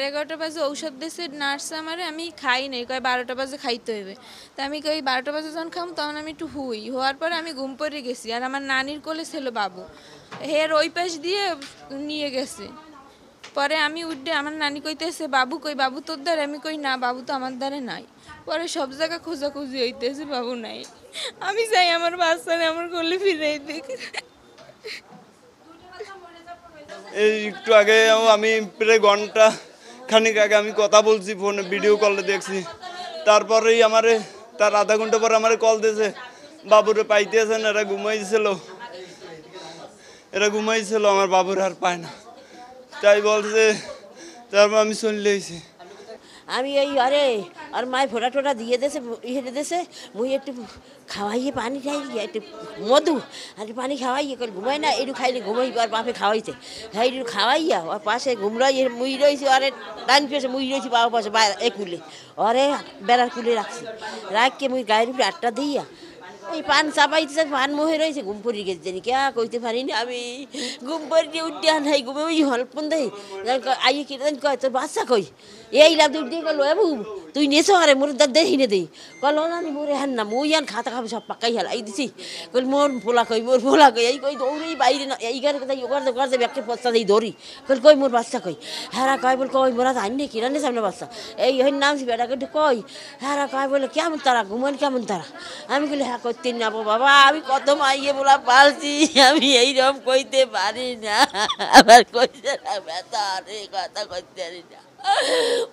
11টা বাজে ঔষধ দিয়েছে নার্স আমারে, আমি খাই নাই, কয় 12টা বাজে খাইতে হইবে। তা আমি কই 12টা বাজে যখন খাম তখন আমি একটু হওয়ার পরে আমি ঘুম পড়ে গেছি। আর আমার নানির কোলে ছিল বাবু, হের ওই পাশ দিয়ে নিয়ে গেছে। পরে আমি উঠে আমার নানি কইতেছে বাবু কই, বাবু তোর দ্বারে? আমি কই না, বাবু তো আমার দ্বারে নাই। পরে সব জায়গা খোঁজাখুঁজি হইতেছে, বাবু নাই। আমি চাই আমার বাচ্চারে আমার কোলে ফিরাই দিক। এই একটু আগে আমি প্রায় ঘন্টা খানিক আগে আমি কথা বলছি, ফোনে ভিডিও কলে দেখছি। তারপরেই আমারে তার আধা ঘন্টা পর আমারে কল দিয়েছে, বাবুরে পাইতেছেন, এরা ঘুমাইছিল আমার বাবুর আর পায় না, তাই বলছে। তারপর আমি চলে এসেছি। আমি এই আরে আর মায় ফোটা টোটা দিয়ে দেছে, ইয়ে দেছে, মুই একটু খাওয়াইয়ে পানি খাই, একটু মধু আর পানি খাওয়াইয়ে করে ঘুমাই না, একটু খাইলে ঘুমাই। আর বাপে খাওয়াইছে, হ্যাঁ একটু খাওয়াইয়া ওর পাশে ঘুমরাই মুই রয়েছি, আরে ডান পেয়েছে মুই রয়েছি বাবা পাশে কুলে, অরে বেড়ার কুলে রাখছি, রাখকে মুই গায়ের উপরে আটটা দিয়া এই পান চাপাইতেছে, পান মোহে রয়েছে, ঘুম পড়ি গেছে জানি কে কইতে পারি না। আমি ঘুম পড়ি উঠে নাই, ঘুমে ওই হলপন দেয় আইয়ে কি কয় তোর বাচ্চা কই, এই লাভ দুধ দিয়ে গেলো এবু তুই নেছো, আরে মোর দেখি নে দেই কল নানি মোরে হান না, মুই আন খাতা খাবি সব পাকাই হেলাই দিছি। কই মোর ভোলা কই, মোর ভোলা কই, এই কই দৌড়েই বাইরে না, এই গারে কোথায় ওগার যাবে একটা পচ্চা দিয়ে ধরি। কই মোর বাচ্চা কই, হ্যাঁ কয় বল কই মোরা জানি না কিরানে সামনে বাচ্চা এই হই নাম বেটাকে কই, হ্যাঁ কয় বলে কেমন তারা ঘুমান, কেমন তারা? আমি বলি হ্যাঁ করতে যাবো বাবা, আমি কত মাইয়ে বলা পালছি, আমি এইরকম কইতে পারি না, আবার কইতে না ব্যথা রে, কথা কইতে পারি না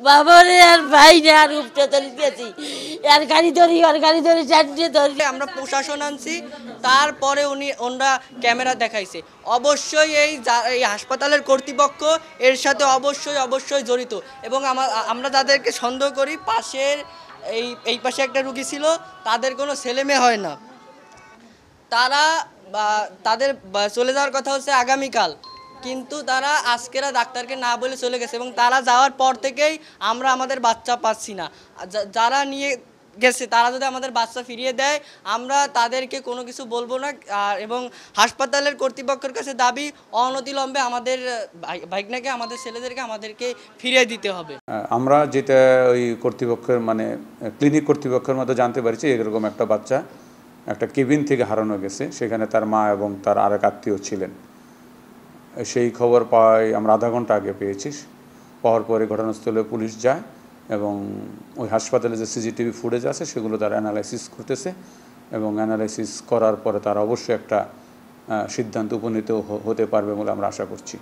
বাবা রে। আর ভাই না আর উপটা ধরে দিয়েছি, আর গাড়ি ধরি চারটে ধরি। আমরা প্রশাসন আনছি, তারপরে ওনারা ক্যামেরা দেখাইছে। অবশ্যই এই হাসপাতালের কর্তৃপক্ষ এর সাথে অবশ্যই জড়িত। এবং আমরা যাদেরকে সন্দেহ করি, পাশের এই পাশে একটা রুগী ছিল, তাদের কোনো ছেলে মেয়ে হয় না, তাদের চলে যাওয়ার কথা হচ্ছে আগামীকাল, কিন্তু তারা আজকেরা ডাক্তারকে না বলে চলে গেছে। এবং তারা যাওয়ার পর থেকেই আমরা আমাদের বাচ্চা পাচ্ছি না। যারা নিয়ে গেছে তারা যদি আমাদের বাচ্চা ফিরিয়ে দেয়, আমরা তাদেরকে কোনো কিছু বলবো না। এবং হাসপাতালের কর্তৃপক্ষের কাছে দাবি, অনতিবিলম্বে আমাদের ভাইগনাকে, আমাদের ছেলেদেরকে আমাদেরকে ফিরিয়ে দিতে হবে। আমরা যেটা ওই কর্তৃপক্ষের মানে ক্লিনিক কর্তৃপক্ষের মধ্যে জানতে পারছি, এরকম একটা বাচ্চা একটা কেবিন থেকে হারানো গেছে, সেখানে তার মা এবং তার আরেক আত্মীয় ছিলেন। সেই খবর পাই আমরা আধা ঘন্টা আগে পেয়েছি। পাওয়ার পরে ঘটনাস্থলে পুলিশ যায় এবং ওই হাসপাতালে যে সিসিটিভি ফুটেজ আছে সেগুলো তারা অ্যানালাইসিস করতেছে, এবং অ্যানালাইসিস করার পরে তারা অবশ্যই একটা সিদ্ধান্ত উপনীত হতে পারবে বলে আমরা আশা করছি।